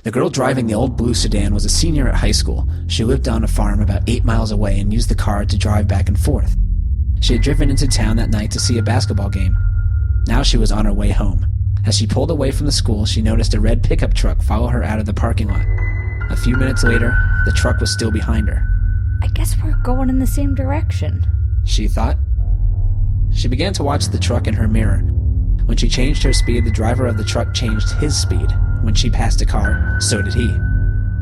The girl driving the old blue sedan was a senior at high school. She lived on a farm about 8 miles away and used the car to drive back and forth. She had driven into town that night to see a basketball game. Now she was on her way home. As she pulled away from the school, she noticed a red pickup truck follow her out of the parking lot. A few minutes later, the truck was still behind her. I guess we're going in the same direction, she thought. She began to watch the truck in her mirror. When she changed her speed, the driver of the truck changed his speed. When she passed a car, so did he.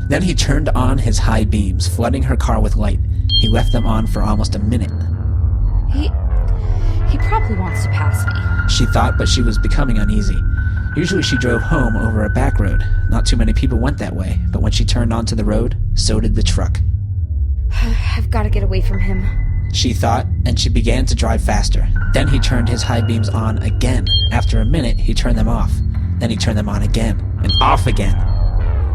Then he turned on his high beams, flooding her car with light. He left them on for almost a minute. He probably wants to pass me, she thought, but she was becoming uneasy. Usually she drove home over a back road. Not too many people went that way, but when she turned onto the road, so did the truck. I've got to get away from him, she thought, and she began to drive faster. Then he turned his high beams on again. After a minute, he turned them off. Then he turned them on again, and off again.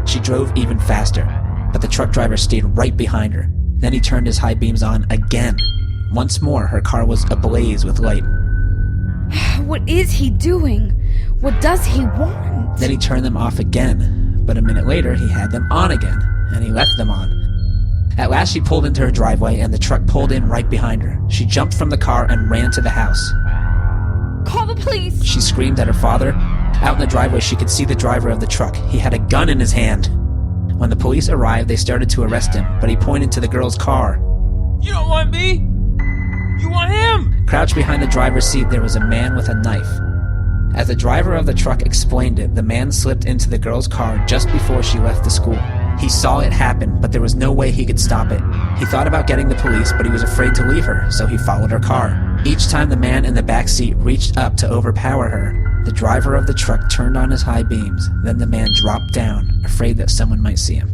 She drove even faster, but the truck driver stayed right behind her. Then he turned his high beams on again. Once more, her car was ablaze with light. What is he doing? What does he want? Then he turned them off again, but a minute later, he had them on again, and he left them on. At last she pulled into her driveway, and the truck pulled in right behind her. She jumped from the car and ran to the house. Call the police! She screamed at her father. Out in the driveway, she could see the driver of the truck. He had a gun in his hand. When the police arrived, they started to arrest him, but he pointed to the girl's car. You don't want me! You want him! Crouched behind the driver's seat, there was a man with a knife. As the driver of the truck explained it, the man slipped into the girl's car just before she left the school. He saw it happen, but there was no way he could stop it. He thought about getting the police, but he was afraid to leave her, so he followed her car. Each time the man in the back seat reached up to overpower her, the driver of the truck turned on his high beams. Then the man dropped down, afraid that someone might see him.